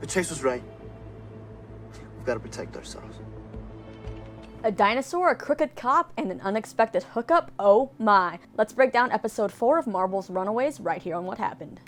But Chase was right. We've got to protect ourselves. A dinosaur, a crooked cop, and an unexpected hookup? Oh my. Let's break down episode 4 of Marvel's Runaways right here on What Happened.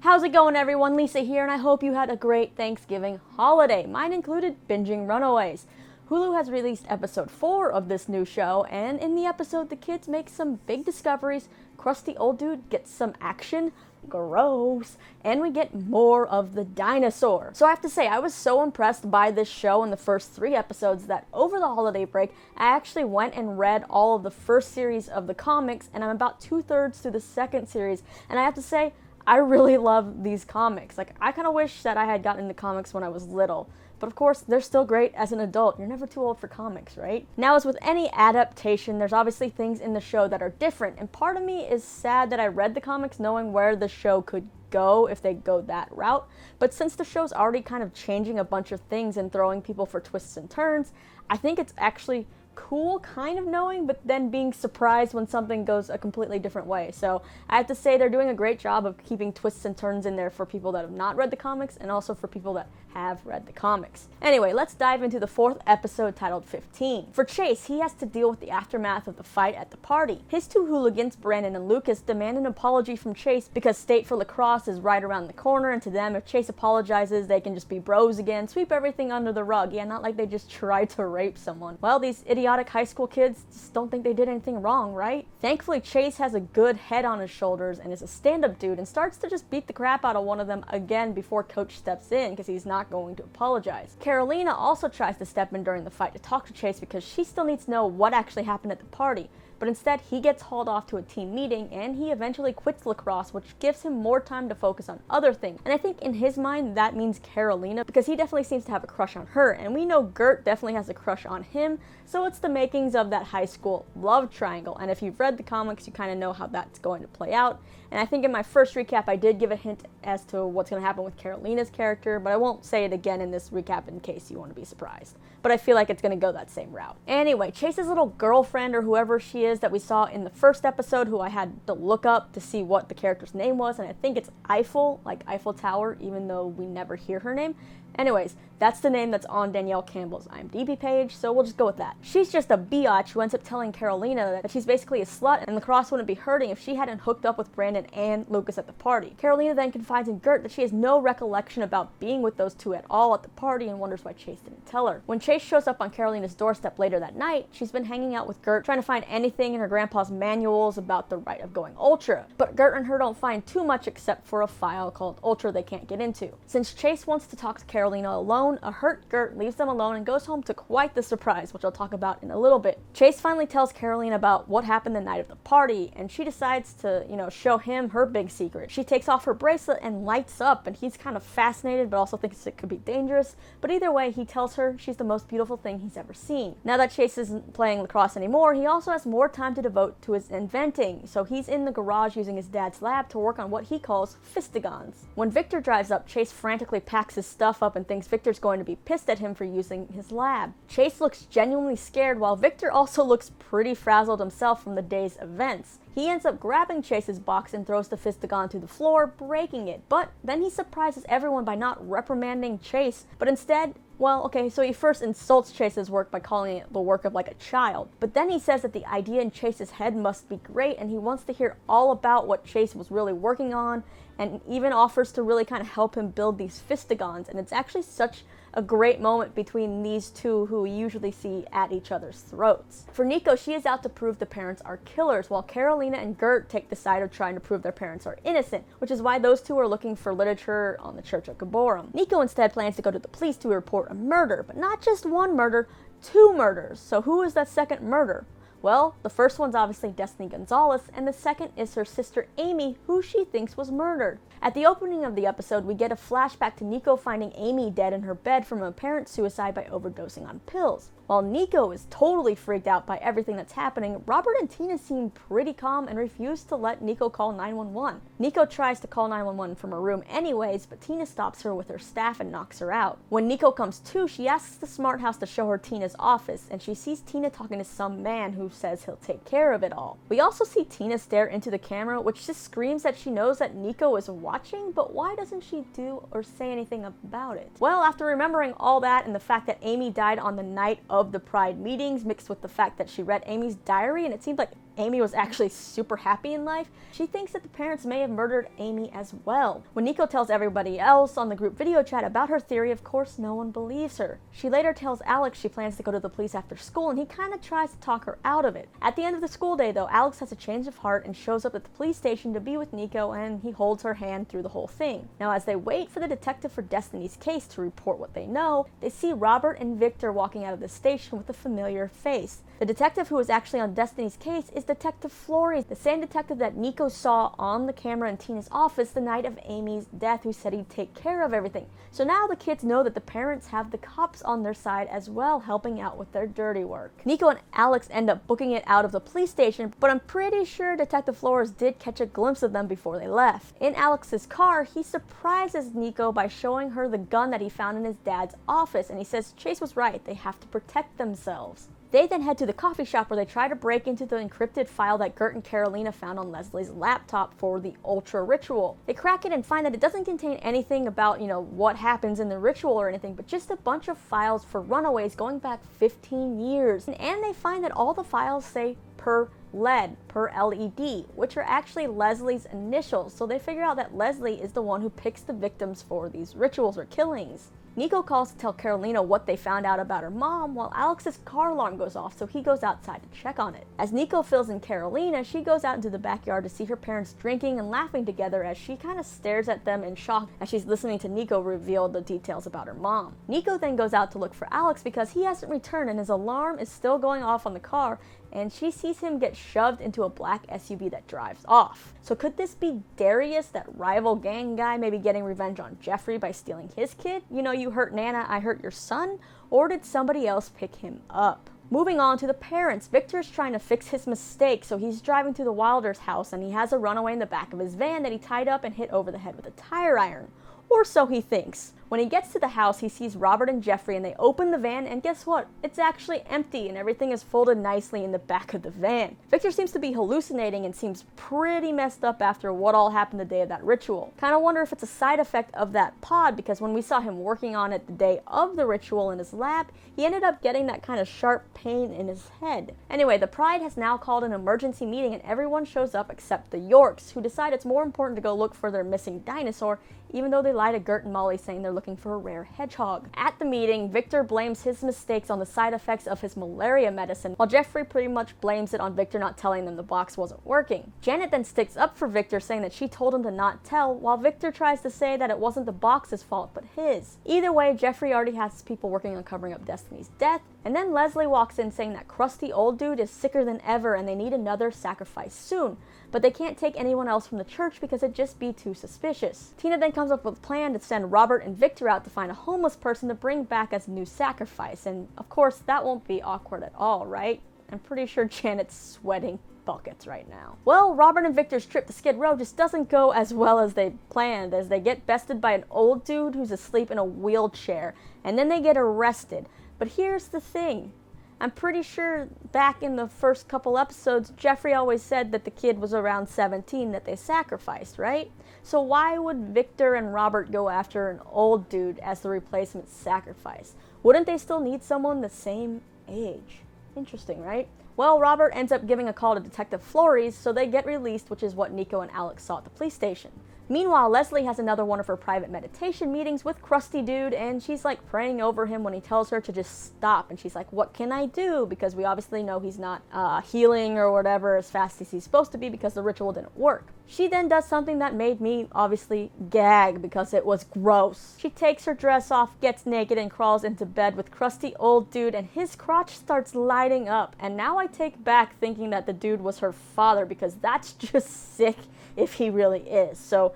How's it going, everyone? Lisa here, and I hope you had a great Thanksgiving holiday. Mine included binging Runaways. Hulu has released episode 4 of this new show, and in the episode the kids make some big discoveries, crusty old dude gets some action, gross, and we get more of the dinosaur. So I have to say, I was so impressed by this show in the first 3 episodes that over the holiday break, I actually went and read all of the first series of the comics, and I'm about 2/3 through the second series, and I have to say, I really love these comics. Like, I kind of wish that I had gotten into comics when I was little. But of course, they're still great as an adult. You're never too old for comics, right? Now, as with any adaptation, there's obviously things in the show that are different. And part of me is sad that I read the comics knowing where the show could go if they go that route. But since the show's already kind of changing a bunch of things and throwing people for twists and turns, I think it's actually cool kind of knowing, but then being surprised when something goes a completely different way. So I have to say they're doing a great job of keeping twists and turns in there for people that have not read the comics and also for people that have read the comics. Anyway, let's dive into the 4th episode titled 15. For Chase, he has to deal with the aftermath of the fight at the party. His 2 hooligans, Brandon and Lucas, demand an apology from Chase because State for Lacrosse is right around the corner, and to them, if Chase apologizes, they can just be bros again, sweep everything under the rug. Yeah, not like they just tried to rape someone. Well, these idiotic high school kids just don't think they did anything wrong, right? Thankfully, Chase has a good head on his shoulders and is a stand-up dude and starts to just beat the crap out of one of them again before Coach steps in because he's not going to apologize. Carolina also tries to step in during the fight to talk to Chase because she still needs to know what actually happened at the party. But instead, he gets hauled off to a team meeting and he eventually quits lacrosse, which gives him more time to focus on other things. And I think in his mind, that means Carolina because he definitely seems to have a crush on her. And we know Gert definitely has a crush on him. So it's the makings of that high school love triangle. And if you've read the comics, you kind of know how that's going to play out. And I think in my first recap, I did give a hint as to what's going to happen with Carolina's character, but I won't say it again in this recap in case you want to be surprised. But I feel like it's going to go that same route. Anyway, Chase's little girlfriend or whoever she is that we saw in the first episode, who I had to look up to see what the character's name was, and I think it's Eiffel, like Eiffel Tower, even though we never hear her name. Anyways, that's the name that's on Danielle Campbell's IMDb page, so we'll just go with that. She's just a biatch who ends up telling Carolina that she's basically a slut and lacrosse wouldn't be hurting if she hadn't hooked up with Brandon and Lucas at the party. Carolina then confides in Gert that she has no recollection about being with those two at all at the party and wonders why Chase didn't tell her. When Chase shows up on Carolina's doorstep later that night, she's been hanging out with Gert trying to find anything in her grandpa's manuals about the right of going ultra. But Gert and her don't find too much except for a file called Ultra they can't get into. Since Chase wants to talk to Carolina alone, a hurt Gert leaves them alone and goes home to quite the surprise, which I'll talk about in a little bit. Chase finally tells Carolina about what happened the night of the party, and she decides to, show him her big secret. She takes off her bracelet and lights up, and he's kind of fascinated, but also thinks it could be dangerous. But either way, he tells her she's the most beautiful thing he's ever seen. Now that Chase isn't playing lacrosse anymore, he also has more time to devote to his inventing, so he's in the garage using his dad's lab to work on what he calls fistigons. When Victor drives up, Chase frantically packs his stuff up and thinks Victor's going to be pissed at him for using his lab. Chase looks genuinely scared, while Victor also looks pretty frazzled himself from the day's events. He ends up grabbing Chase's box and throws the fistigon to the floor, breaking it. But then he surprises everyone by not reprimanding Chase, but instead, so he first insults Chase's work by calling it the work of like a child. But then he says that the idea in Chase's head must be great and he wants to hear all about what Chase was really working on, and even offers to really kind of help him build these fistigons. And it's actually such a great moment between these two who we usually see at each other's throats. For Nico, she is out to prove the parents are killers, while Carolina and Gert take the side of trying to prove their parents are innocent, which is why those two are looking for literature on the Church of Gaborum. Nico instead plans to go to the police to report a murder, but not just one murder, 2 murders. So who is that second murder? Well, the first one's obviously Destiny Gonzalez, and the second is her sister Amy, who she thinks was murdered. At the opening of the episode, we get a flashback to Nico finding Amy dead in her bed from an apparent suicide by overdosing on pills. While Nico is totally freaked out by everything that's happening, Robert and Tina seem pretty calm and refuse to let Nico call 911. Nico tries to call 911 from her room anyways, but Tina stops her with her staff and knocks her out. When Nico comes to, she asks the smart house to show her Tina's office, and she sees Tina talking to some man who says he'll take care of it all. We also see Tina stare into the camera, which just screams that she knows that Nico is watching, but why doesn't she do or say anything about it? Well, after remembering all that and the fact that Amy died on the night of the Pride meetings, mixed with the fact that she read Amy's diary and it seemed like Amy was actually super happy in life, she thinks that the parents may have murdered Amy as well. When Nico tells everybody else on the group video chat about her theory, of course no one believes her. She later tells Alex she plans to go to the police after school, and he kind of tries to talk her out of it. At the end of the school day though, Alex has a change of heart and shows up at the police station to be with Nico, and he holds her hand through the whole thing. Now as they wait for the detective for Destiny's case to report what they know, they see Robert and Victor walking out of the station with a familiar face. The detective who is actually on Destiny's case is Detective Flores, the same detective that Nico saw on the camera in Tina's office the night of Amy's death, who said he'd take care of everything. So now the kids know that the parents have the cops on their side as well, helping out with their dirty work. Nico and Alex end up booking it out of the police station, but I'm pretty sure Detective Flores did catch a glimpse of them before they left. In Alex's car, he surprises Nico by showing her the gun that he found in his dad's office, and he says Chase was right, they have to protect themselves. They then head to the coffee shop where they try to break into the encrypted file that Gert and Carolina found on Leslie's laptop for the Ultra Ritual. They crack it and find that it doesn't contain anything about, what happens in the ritual or anything, but just a bunch of files for Runaways going back 15 years. And they find that all the files say per LED, per LED, which are actually Leslie's initials, so they figure out that Leslie is the one who picks the victims for these rituals or killings. Nico calls to tell Carolina what they found out about her mom, while Alex's car alarm goes off, so he goes outside to check on it. As Nico fills in Carolina, she goes out into the backyard to see her parents drinking and laughing together as she kind of stares at them in shock as she's listening to Nico reveal the details about her mom. Nico then goes out to look for Alex because he hasn't returned and his alarm is still going off on the car, and she sees him get shoved into a black SUV that drives off. So could this be Darius, that rival gang guy, maybe getting revenge on Jeffrey by stealing his kid? You hurt Nana, I hurt your son? Or did somebody else pick him up? Moving on to the parents, Victor's trying to fix his mistake, so he's driving to the Wilder's house and he has a runaway in the back of his van that he tied up and hit over the head with a tire iron. Or so he thinks. When he gets to the house, he sees Robert and Jeffrey, and they open the van, and guess what? It's actually empty, and everything is folded nicely in the back of the van. Victor seems to be hallucinating and seems pretty messed up after what all happened the day of that ritual. Kinda wonder if it's a side effect of that pod, because when we saw him working on it the day of the ritual in his lab, he ended up getting that kind of sharp pain in his head. Anyway, the Pride has now called an emergency meeting, and everyone shows up except the Yorks, who decide it's more important to go look for their missing dinosaur, even though they lie to Gert and Molly saying they're looking for a rare hedgehog. At the meeting, Victor blames his mistakes on the side effects of his malaria medicine, while Jeffrey pretty much blames it on Victor not telling them the box wasn't working. Janet then sticks up for Victor, saying that she told him to not tell, while Victor tries to say that it wasn't the box's fault, but his. Either way, Jeffrey already has his people working on covering up Destiny's death, and then Leslie walks in saying that crusty old dude is sicker than ever and they need another sacrifice soon, but they can't take anyone else from the church because it'd just be too suspicious. Tina then comes up with a plan to send Robert and Victor out to find a homeless person to bring back as a new sacrifice, and of course that won't be awkward at all, right? I'm pretty sure Janet's sweating buckets right now. Well, Robert and Victor's trip to Skid Row just doesn't go as well as they planned, as they get bested by an old dude who's asleep in a wheelchair, and then they get arrested. But here's the thing. I'm pretty sure back in the first couple episodes, Jeffrey always said that the kid was around 17 that they sacrificed, right? So why would Victor and Robert go after an old dude as the replacement sacrifice? Wouldn't they still need someone the same age? Interesting, right? Well, Robert ends up giving a call to Detective Flores, so they get released, which is what Nico and Alex saw at the police station. Meanwhile, Leslie has another one of her private meditation meetings with Krusty Dude, and she's like praying over him when he tells her to just stop. And she's like, what can I do? Because we obviously know he's not healing or whatever as fast as he's supposed to be because the ritual didn't work. She then does something that made me obviously gag because it was gross. She takes her dress off, gets naked, and crawls into bed with Krusty Old Dude, and his crotch starts lighting up. And now I take back thinking that the dude was her father, because that's just sick if he really is. So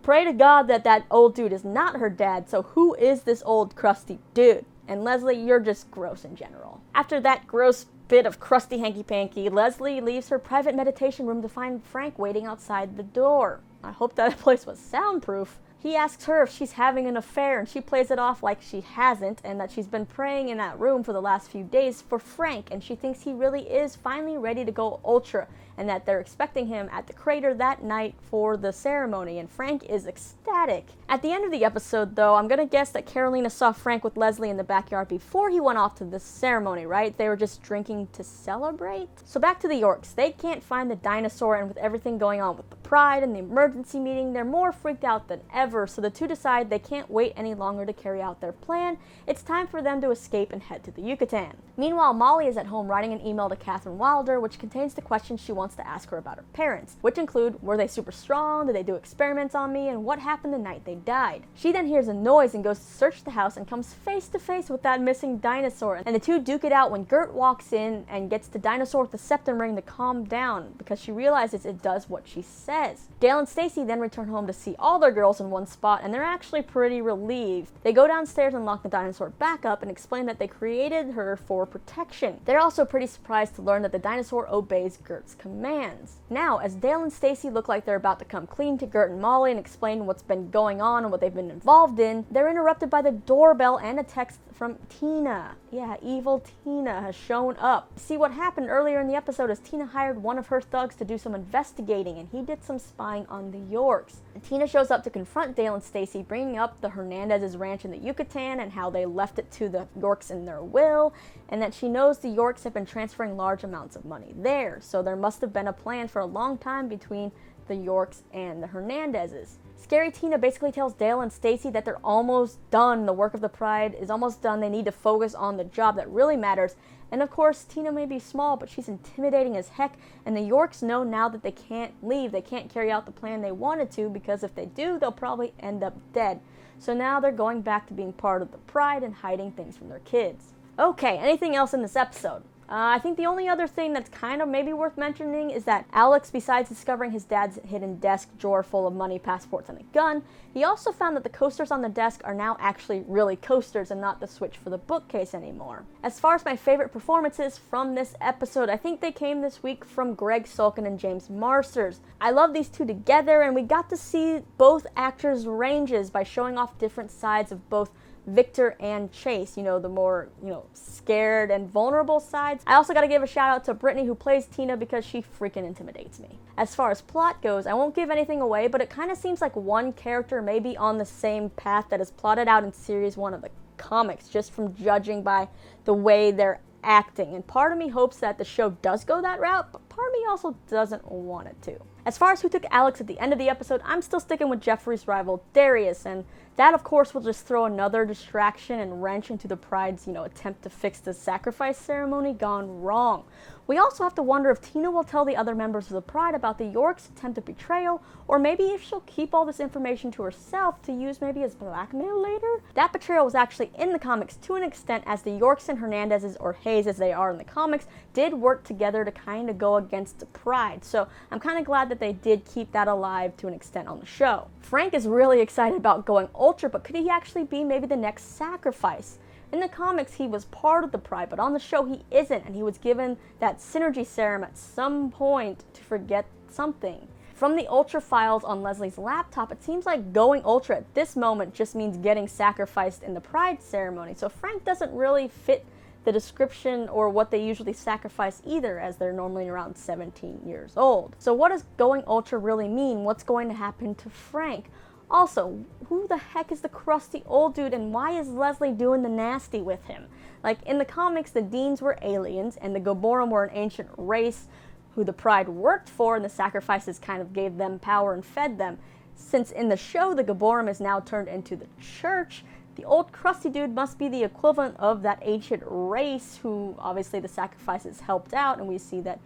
pray to God that that old dude is not her dad. So who is this old crusty dude? And Leslie, you're just gross in general. After that gross bit of crusty hanky-panky, Leslie leaves her private meditation room to find Frank waiting outside the door. I hope that place was soundproof. He asks her if she's having an affair, and she plays it off like she hasn't, and that she's been praying in that room for the last few days for Frank, and she thinks he really is finally ready to go Ultra, and that they're expecting him at the crater that night for the ceremony, and Frank is ecstatic. At the end of the episode, though, I'm gonna guess that Carolina saw Frank with Leslie in the backyard before he went off to the ceremony, right? They were just drinking to celebrate? So back to the Yorks. They can't find the dinosaur, and with everything going on with the Pride and the emergency meeting, they're more freaked out than ever, so the two decide they can't wait any longer to carry out their plan. It's time for them to escape and head to the Yucatan. Meanwhile, Molly is at home writing an email to Catherine Wilder, which contains the questions she wants to ask her about her parents, which include, were they super strong, did they do experiments on me, and what happened the night they died. She then hears a noise and goes to search the house and comes face to face with that missing dinosaur, and the two duke it out when Gert walks in and gets the dinosaur with the septum ring to calm down, because she realizes it does what she says. Dale and Stacy then return home to see all their girls in one spot, and they're actually pretty relieved. They go downstairs and lock the dinosaur back up and explain that they created her for protection. They're also pretty surprised to learn that the dinosaur obeys Gert's commands. Now, as Dale and Stacy look like they're about to come clean to Gert and Molly and explain what's been going on and what they've been involved in, they're interrupted by the doorbell and a text from Tina. Yeah, evil Tina has shown up. See, what happened earlier in the episode is Tina hired one of her thugs to do some investigating, and he did some spying on the Yorks. And Tina shows up to confront Dale and Stacy, bringing up the Hernandez's ranch in the Yucatan and how they left it to the Yorks in their will, and that she knows the Yorks have been transferring large amounts of money there, so there must have been a plan for a long time between the Yorks and the Hernandezes. Scary Tina basically tells Dale and Stacy that they're almost done. The work of the Pride is almost done. They need to focus on the job that really matters. And of course, Tina may be small, but she's intimidating as heck, and the Yorks know now that they can't leave. They can't carry out the plan they wanted to, because if they do, they'll probably end up dead. So now they're going back to being part of the Pride and hiding things from their kids. Okay, anything else in this episode? I think the only other thing that's kind of maybe worth mentioning is that Alex, besides discovering his dad's hidden desk drawer full of money, passports, and a gun, he also found that the coasters on the desk are now actually really coasters and not the switch for the bookcase anymore. As far as my favorite performances from this episode, I think they came this week from Greg Sulkin and James Marsters. I love these two together, and we got to see both actors' ranges by showing off different sides of both Victor and Chase, the more, scared and vulnerable sides. I also got to give a shout out to Brittany, who plays Tina, because she freaking intimidates me. As far as plot goes, I won't give anything away, but it kind of seems like one character may be on the same path that is plotted out in series 1 of the comics, just from judging by the way they're acting. And part of me hopes that the show does go that route, but part of me also doesn't want it to. As far as who took Alex at the end of the episode, I'm still sticking with Jeffrey's rival, Darius, and that, of course, will just throw another distraction and wrench into the Pride's, attempt to fix the sacrifice ceremony gone wrong. We also have to wonder if Tina will tell the other members of the Pride about the Yorks' attempt at betrayal, or maybe if she'll keep all this information to herself to use maybe as blackmail later. That betrayal was actually in the comics to an extent, as the Yorks and Hernandezes, or Hayes as they are in the comics, did work together to kind of go against the Pride. So I'm kind of glad that they did keep that alive to an extent on the show. Frank is really excited about going Ultra, but could he actually be maybe the next sacrifice? In the comics, he was part of the Pride, but on the show, he isn't, and he was given that synergy serum at some point to forget something. From the Ultra files on Leslie's laptop, it seems like going Ultra at this moment just means getting sacrificed in the Pride ceremony, so Frank doesn't really fit the description or what they usually sacrifice either, as they're normally around 17 years old. So what does going Ultra really mean? What's going to happen to Frank? Also, who the heck is the crusty old dude, and why is Leslie doing the nasty with him? Like, in the comics, the Deans were aliens, and the Gaborum were an ancient race who the Pride worked for, and the sacrifices kind of gave them power and fed them. Since in the show, the Gaborum is now turned into the church, the old crusty dude must be the equivalent of that ancient race who, obviously, the sacrifices helped out, and we see that,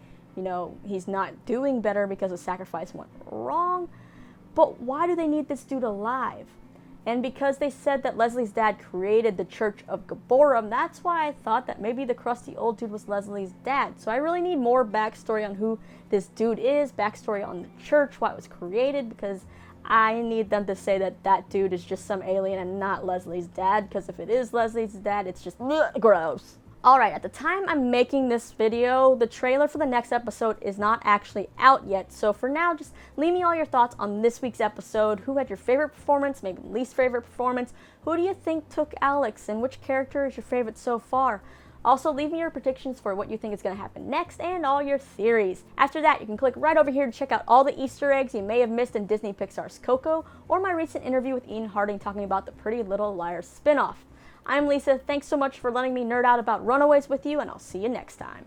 he's not doing better because the sacrifice went wrong. But why do they need this dude alive? And because they said that Leslie's dad created the Church of Gaborum, that's why I thought that maybe the crusty old dude was Leslie's dad. So I really need more backstory on who this dude is, backstory on the church, why it was created, because I need them to say that that dude is just some alien and not Leslie's dad, because if it is Leslie's dad, it's just gross. Alright, at the time I'm making this video, the trailer for the next episode is not actually out yet, so for now, just leave me all your thoughts on this week's episode. Who had your favorite performance, maybe least favorite performance? Who do you think took Alex, and which character is your favorite so far? Also, leave me your predictions for what you think is going to happen next and all your theories. After that, you can click right over here to check out all the Easter eggs you may have missed in Disney Pixar's Coco, or my recent interview with Ian Harding talking about the Pretty Little Liars spinoff. I'm Lisa, thanks so much for letting me nerd out about Runaways with you, and I'll see you next time.